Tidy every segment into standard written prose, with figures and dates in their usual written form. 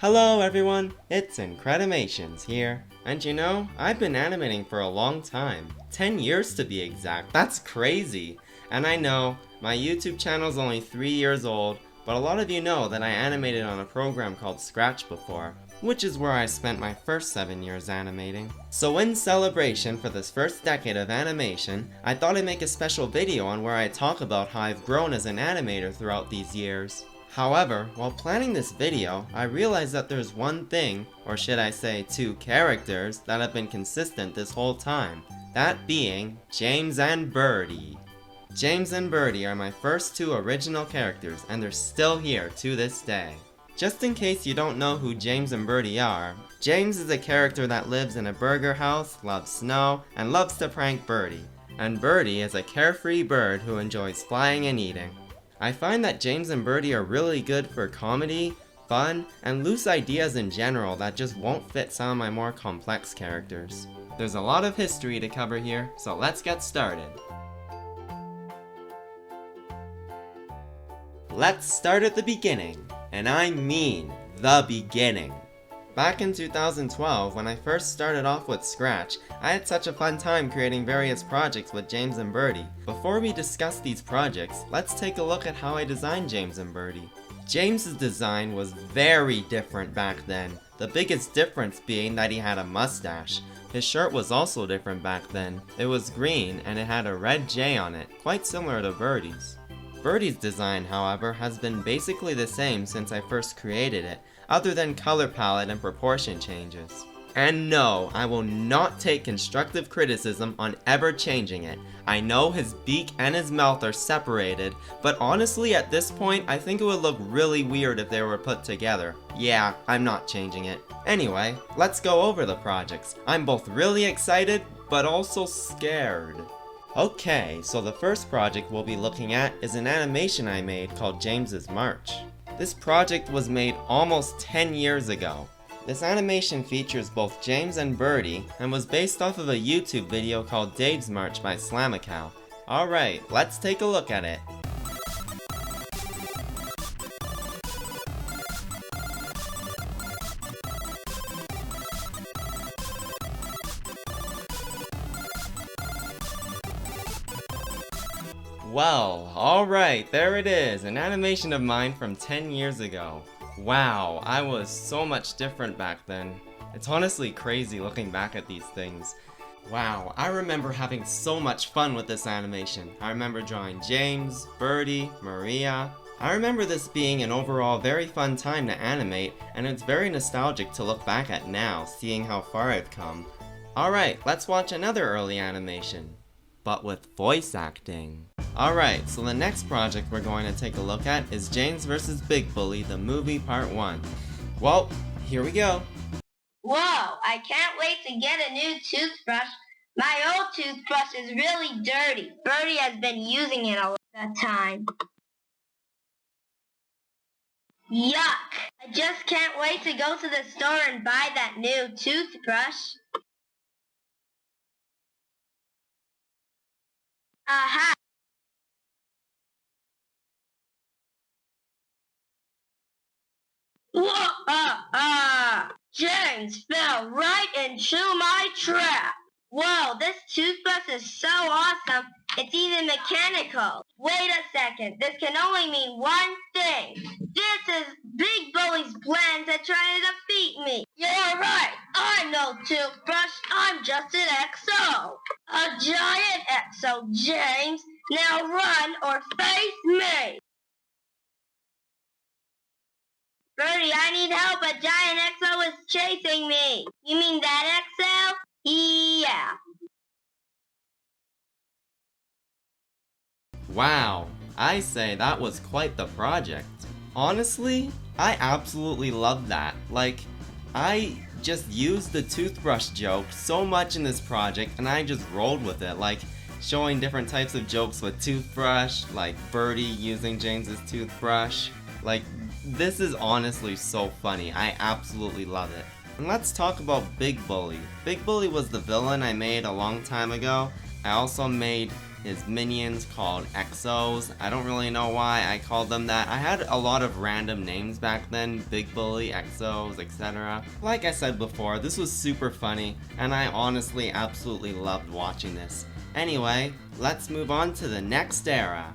Hello everyone, it's Incredimations here. And you know, I've been animating for a long time. 10 years to be exact, that's crazy! And I know, my YouTube channel's only 3 years old, but a lot of you know that I animated on a program called Scratch before, which is where I spent my first 7 years animating. So in celebration for this first decade of animation, I thought I'd make a special video on where I talk about how I've grown as an animator throughout these years. However, while planning this video, I realized that there's one thing, or should I say two characters, that have been consistent this whole time. That being, James and Birdy. James and Birdy are my first two original characters, and they're still here to this day. Just in case you don't know who James and Birdy are, James is a character that lives in a burger house, loves snow, and loves to prank Birdy. And Birdy is a carefree bird who enjoys flying and eating. I find that James and Birdy are really good for comedy, fun, and loose ideas in general that just won't fit some of my more complex characters. There's a lot of history to cover here, so let's get started. Let's start at the beginning, and I mean the beginning. Back in 2012, when I first started off with Scratch, I had such a fun time creating various projects with James and Birdy. Before we discuss these projects, let's take a look at how I designed James and Birdy. James's design was very different back then, the biggest difference being that he had a mustache. His shirt was also different back then. It was green and it had a red J on it, quite similar to Birdy's. Birdy's design, however, has been basically the same since I first created it, other than color palette and proportion changes. And no, I will not take constructive criticism on ever changing it. I know his beak and his mouth are separated, but honestly at this point I think it would look really weird if they were put together. Yeah, I'm not changing it. Anyway, let's go over the projects. I'm both really excited, but also scared. Okay, so the first project we'll be looking at is an animation I made called James's March. This project was made almost 10 years ago. This animation features both James and Birdy and was based off of a YouTube video called Dave's March by Spazzmatica. Alright, let's take a look at it. Well, alright, there it is, an animation of mine from 10 years ago. Wow, I was so much different back then. It's honestly crazy looking back at these things. Wow, I remember having so much fun with this animation. I remember drawing James, Birdy, Maria. I remember this being an overall very fun time to animate, and it's very nostalgic to look back at now, seeing how far I've come. Alright, let's watch another early animation, but with voice acting. Alright, so the next project we're going to take a look at is James vs. Bigbully, the movie part 1. Well, here we go. Whoa, I can't wait to get a new toothbrush. My old toothbrush is really dirty. Birdy has been using it all that time. Yuck! I just can't wait to go to the store and buy that new toothbrush. Aha! Whoa! James fell right into my trap. Whoa, this toothbrush is so awesome, it's even mechanical. Wait a second, this can only mean one thing. This is Bigbully's plan to try to defeat me. You're right, I'm no toothbrush, I'm just an XO. A giant XO, James. Now run or face me. Birdy, I need help. A giant XO is chasing me. You mean that XO? Yeah. Wow, I say that was quite the project. Honestly, I absolutely love that. Like, I just used the toothbrush joke so much in this project and I just rolled with it. Like, showing different types of jokes with toothbrush, like Birdy using James's toothbrush. Like, this is honestly so funny. I absolutely love it. And let's talk about Bigbully. Bigbully was the villain I made a long time ago, I also made his minions called Exos. I don't really know why I called them that. I had a lot of random names back then, Bigbully, Exos, etc. Like I said before, this was super funny, and I honestly absolutely loved watching this. Anyway, let's move on to the next era.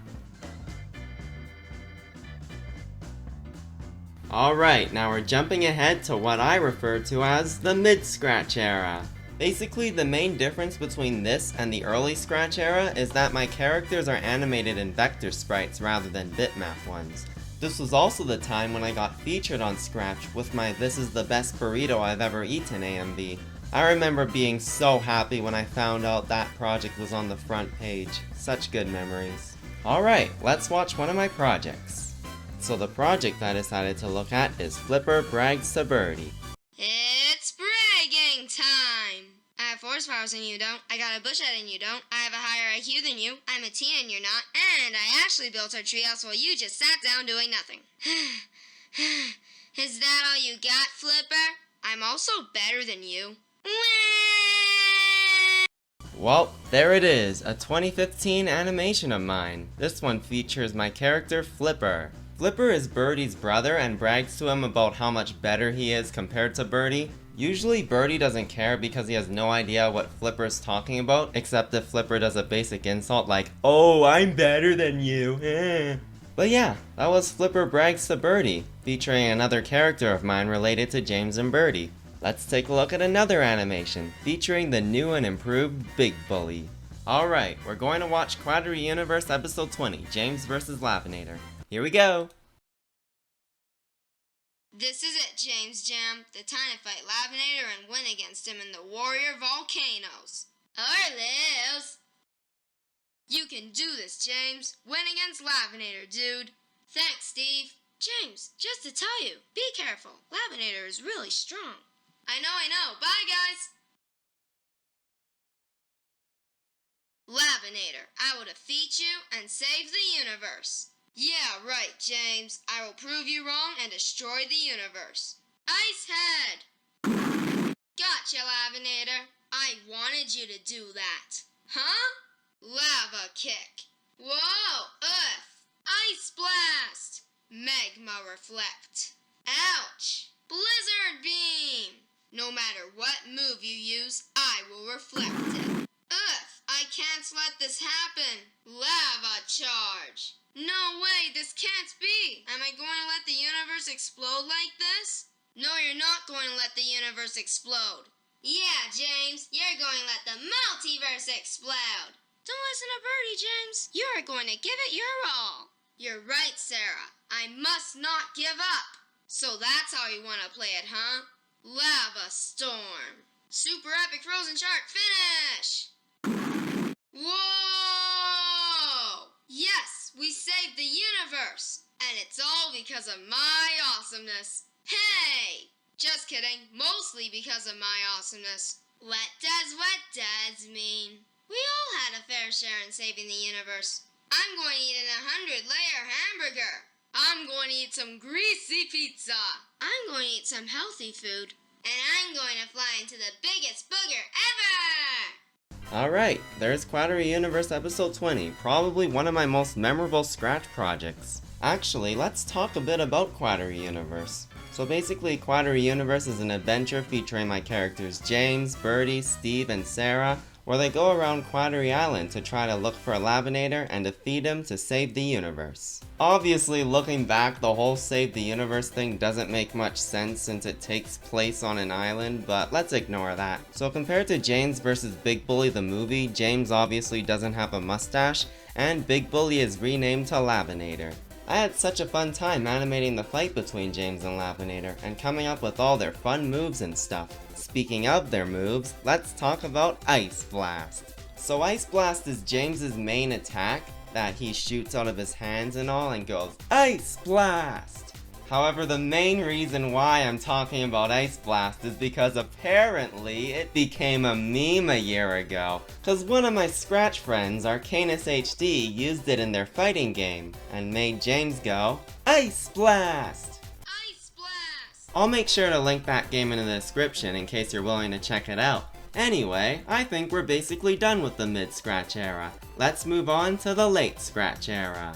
Alright, now we're jumping ahead to what I refer to as the mid-Scratch era. Basically, the main difference between this and the early Scratch era is that my characters are animated in vector sprites rather than bitmap ones. This was also the time when I got featured on Scratch with my "This is the best burrito I've ever eaten" AMV. I remember being so happy when I found out that project was on the front page. Such good memories. Alright, let's watch one of my projects. So the project I decided to look at is Flipper Brags to Birdy. It's bragging time! I have force powers and you don't. I got a bush head and you don't. I have a higher IQ than you. I'm a teen and you're not. And I actually built our treehouse while you just sat down doing nothing. Is that all you got, Flipper? I'm also better than you. Well, there it is, a 2015 animation of mine. This one features my character Flipper. Flipper is Birdy's brother and brags to him about how much better he is compared to Birdy. Usually Birdy doesn't care because he has no idea what Flipper's talking about, except if Flipper does a basic insult like, "Oh, I'm better than you." But yeah, that was Flipper Brags to Birdy, featuring another character of mine related to James and Birdy. Let's take a look at another animation, featuring the new and improved Bigbully. Alright, we're going to watch Quartery Universe Episode 20, James vs. Lavender. Here we go! This is it, James Jam. The time to fight Lavender and win against him in the warrior volcanoes. Or lose. You can do this, James. Win against Lavender, dude. Thanks, Steve. James, just to tell you, be careful. Lavender is really strong. I know. Bye, guys. Lavender, I will defeat you and save the universe. Yeah, right, James. I will prove you wrong and destroy the universe. Ice Head! Gotcha, Lavender. I wanted you to do that. Huh? Lava Kick. Whoa, Earth. Ice Blast. Magma Reflect. Ouch. Blizzard Beam. No matter what move you use, I will reflect it. Earth, I can't let this happen. Lava Charge. No way, this can't be! Am I going to let the universe explode like this? No, you're not going to let the universe explode. Yeah, James, you're going to let the multiverse explode. Don't listen to Birdy, James. You're going to give it your all. You're right, Sarah. I must not give up. So that's how you want to play it, huh? Lava Storm. Super epic frozen shark finish! Whoa! Yes, we saved the universe! And it's all because of my awesomeness. Hey! Just kidding, mostly because of my awesomeness. What does mean? We all had a fair share in saving the universe. I'm going to eat an 100-layer hamburger. I'm going to eat some greasy pizza. I'm going to eat some healthy food. And I'm going to fly into the biggest booger ever! Alright, there's Quartery Universe Episode 20, probably one of my most memorable Scratch projects. Actually, let's talk a bit about Quartery Universe. So basically, Quartery Universe is an adventure featuring my characters James, Birdy, Steve, and Sarah, where they go around Quartery Island to try to look for Lavender and defeat him to save the universe. Obviously, looking back, the whole save the universe thing doesn't make much sense since it takes place on an island, but let's ignore that. So compared to James vs. Bigbully the movie, James obviously doesn't have a mustache, and Bigbully is renamed to Lavender. I had such a fun time animating the fight between James and Lavender, and coming up with all their fun moves and stuff. Speaking of their moves, let's talk about Ice Blast. So Ice Blast is James's main attack that he shoots out of his hands and all and goes, Ice Blast! However, the main reason why I'm talking about Ice Blast is because apparently it became a meme a year ago. Cause one of my Scratch friends, ArcanisHD, used it in their fighting game and made James go, Ice Blast! Ice Blast! I'll make sure to link that game in the description in case you're willing to check it out. Anyway, I think we're basically done with the mid-Scratch era. Let's move on to the late Scratch era.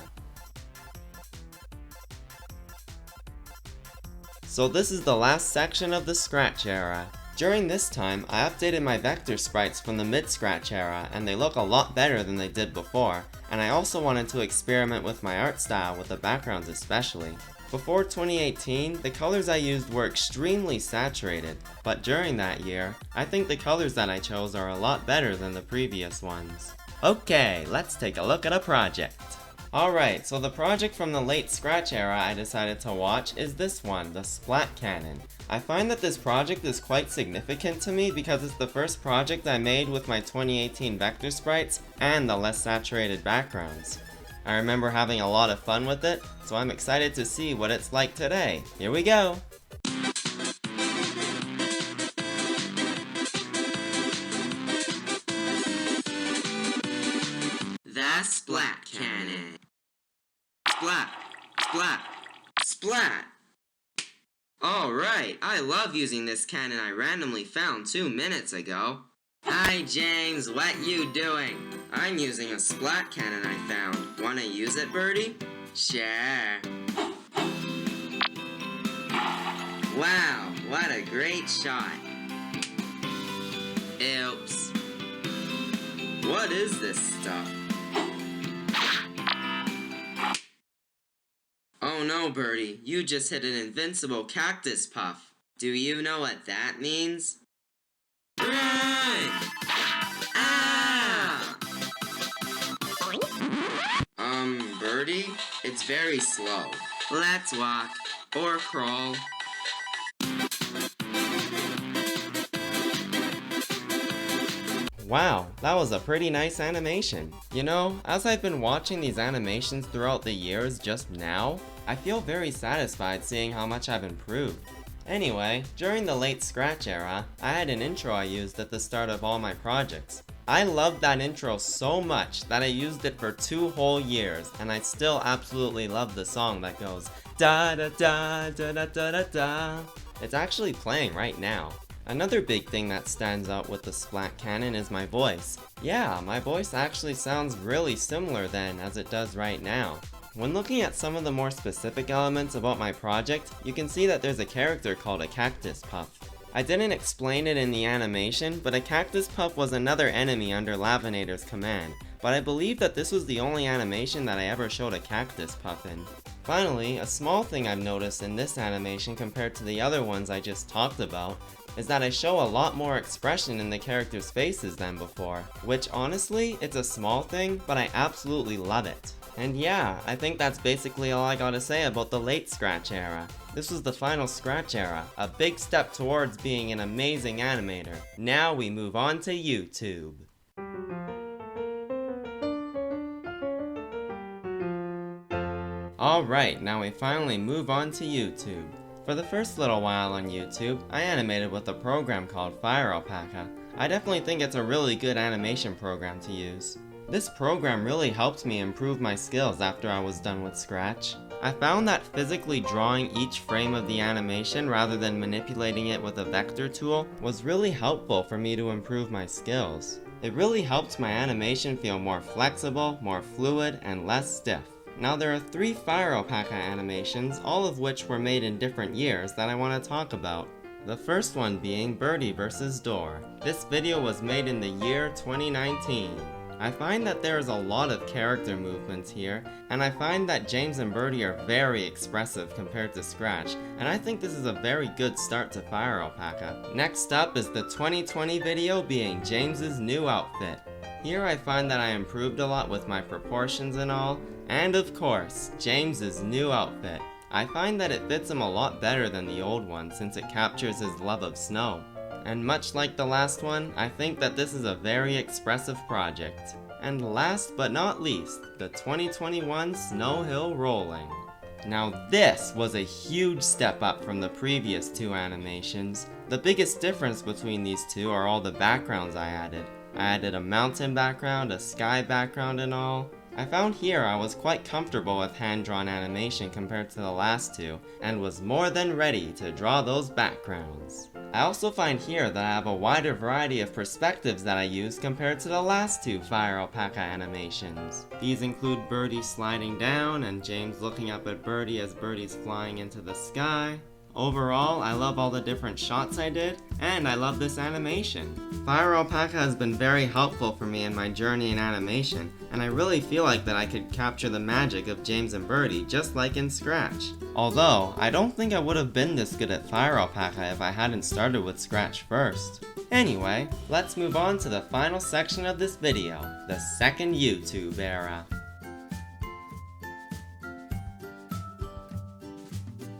So this is the last section of the Scratch era. During this time, I updated my vector sprites from the mid-Scratch era, and they look a lot better than they did before, and I also wanted to experiment with my art style with the backgrounds especially. Before 2018, the colors I used were extremely saturated, but during that year, I think the colors that I chose are a lot better than the previous ones. Okay, let's take a look at a project. Alright, so the project from the late Scratch era I decided to watch is this one, the Splat Cannon. I find that this project is quite significant to me because it's the first project I made with my 2018 vector sprites and the less saturated backgrounds. I remember having a lot of fun with it, so I'm excited to see what it's like today. Here we go! The Splat Cannon. Splat! Splat! Splat! Alright, I love using this cannon I randomly found 2 minutes ago. Hi James, what you doing? I'm using a Splat Cannon I found. Wanna use it, Birdie? Sure. Wow, what a great shot. Oops. What is this stuff? Oh no, Birdie, you just hit an invincible cactus puff. Do you know what that means? Run! Ah! Birdie? It's very slow. Let's walk. Or crawl. Wow, that was a pretty nice animation. You know, as I've been watching these animations throughout the years just now, I feel very satisfied seeing how much I've improved. Anyway, during the late Scratch era, I had an intro I used at the start of all my projects. I loved that intro so much that I used it for 2 whole years, and I still absolutely love the song that goes da da da da da da da da. It's actually playing right now. Another big thing that stands out with the Splat Cannon is my voice. Yeah, my voice actually sounds really similar then as it does right now. When looking at some of the more specific elements about my project, you can see that there's a character called a cactus puff. I didn't explain it in the animation, but a cactus puff was another enemy under Lavenator's command, but I believe that this was the only animation that I ever showed a cactus puff in. Finally, a small thing I've noticed in this animation compared to the other ones I just talked about is that I show a lot more expression in the characters' faces than before, which honestly, it's a small thing, but I absolutely love it. And yeah, I think that's basically all I gotta say about the late Scratch era. This was the final Scratch era, a big step towards being an amazing animator. Now we move on to YouTube. Alright, now we finally move on to YouTube. For the first little while on YouTube, I animated with a program called Alpaca. I definitely think it's a really good animation program to use. This program really helped me improve my skills after I was done with Scratch. I found that physically drawing each frame of the animation rather than manipulating it with a vector tool was really helpful for me to improve my skills. It really helped my animation feel more flexible, more fluid, and less stiff. Now there are 3 Alpaca animations, all of which were made in different years that I want to talk about. The first one being Birdie vs. Door. This video was made in the year 2019. I find that there is a lot of character movements here, and I find that James and Birdy are very expressive compared to Scratch, and I think this is a very good start to Alpaca. Next up is the 2020 video being James's new outfit. Here I find that I improved a lot with my proportions and all, and of course, James's new outfit. I find that it fits him a lot better than the old one since it captures his love of snow. And much like the last one, I think that this is a very expressive project. And last but not least, the 2021 Snow Hill Rolling. Now this was a huge step up from the previous 2 animations. The biggest difference between these 2 are all the backgrounds I added. I added a mountain background, a sky background and all. I found here I was quite comfortable with hand-drawn animation compared to the last two, and was more than ready to draw those backgrounds. I also find here that I have a wider variety of perspectives that I use compared to the last two Fire Alpaca animations. These include Birdy sliding down and James looking up at Birdy as Birdy's flying into the sky. Overall, I love all the different shots I did, and I love this animation. Fire Alpaca has been very helpful for me in my journey in animation, and I really feel like that I could capture the magic of James and Birdy just like in Scratch. Although, I don't think I would have been this good at Fire Alpaca if I hadn't started with Scratch first. Anyway, let's move on to the final section of this video, the second YouTube era.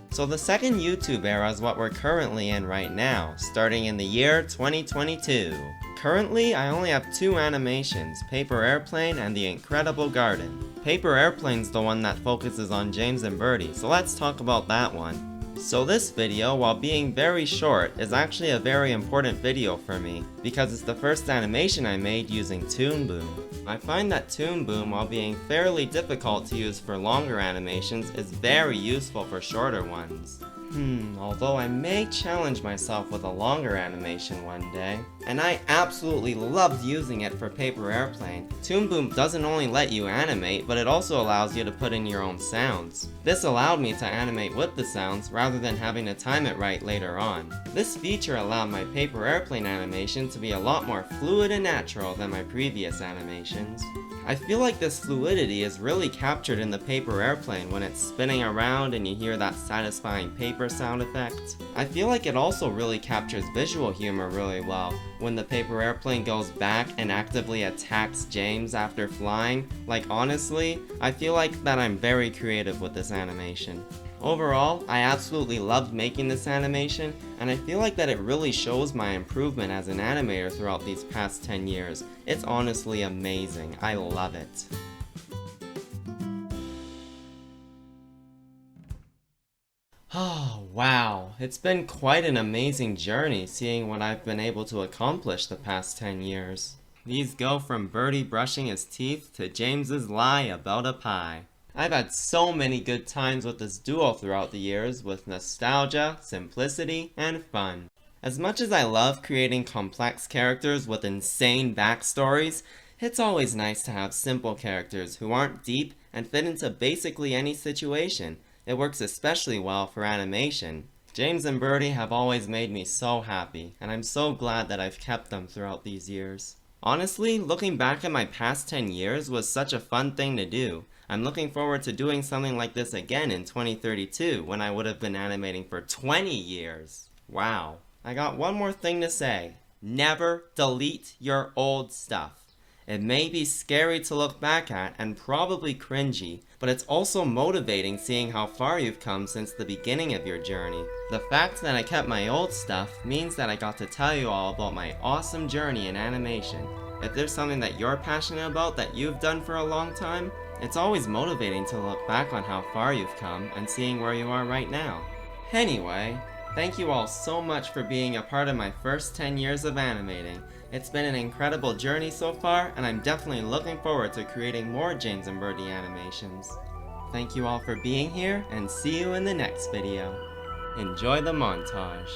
So the second YouTube era is what we're currently in right now, starting in the year 2022. Currently, I only have two animations, Paper Airplane and The Incredible Garden. Paper Airplane's the one that focuses on James and Birdy, so let's talk about that one. So this video, while being very short, is actually a very important video for me, because it's the first animation I made using Toon Boom. I find that Toon Boom, while being fairly difficult to use for longer animations, is very useful for shorter ones. Although I may challenge myself with a longer animation one day. And I absolutely loved using it for Paper Airplane. Toon Boom doesn't only let you animate, but it also allows you to put in your own sounds. This allowed me to animate with the sounds rather than having to time it right later on. This feature allowed my Paper Airplane animation to be a lot more fluid and natural than my previous animations. I feel like this fluidity is really captured in the Paper Airplane when it's spinning around and you hear that satisfying paper sound effect. I feel like it also really captures visual humor really well when the Paper Airplane goes back and actively attacks James after flying. Like honestly, I feel like that I'm very creative with this animation. Overall, I absolutely loved making this animation, and I feel like that it really shows my improvement as an animator throughout these past 10 years. It's honestly amazing. I love it. Oh, wow. It's been quite an amazing journey seeing what I've been able to accomplish the past 10 years. These go from Birdy brushing his teeth to James's lie about a pie. I've had so many good times with this duo throughout the years, with nostalgia, simplicity, and fun. As much as I love creating complex characters with insane backstories, it's always nice to have simple characters who aren't deep and fit into basically any situation. It works especially well for animation. James and Birdy have always made me so happy, and I'm so glad that I've kept them throughout these years. Honestly, looking back at my past 10 years was such a fun thing to do. I'm looking forward to doing something like this again in 2032 when I would have been animating for 20 years. Wow. I got one more thing to say. Never delete your old stuff. It may be scary to look back at and probably cringy, but it's also motivating seeing how far you've come since the beginning of your journey. The fact that I kept my old stuff means that I got to tell you all about my awesome journey in animation. If there's something that you're passionate about that you've done for a long time, it's always motivating to look back on how far you've come and seeing where you are right now. Anyway, thank you all so much for being a part of my first 10 years of animating. It's been an incredible journey so far, and I'm definitely looking forward to creating more James and Birdy animations. Thank you all for being here, and see you in the next video. Enjoy the montage.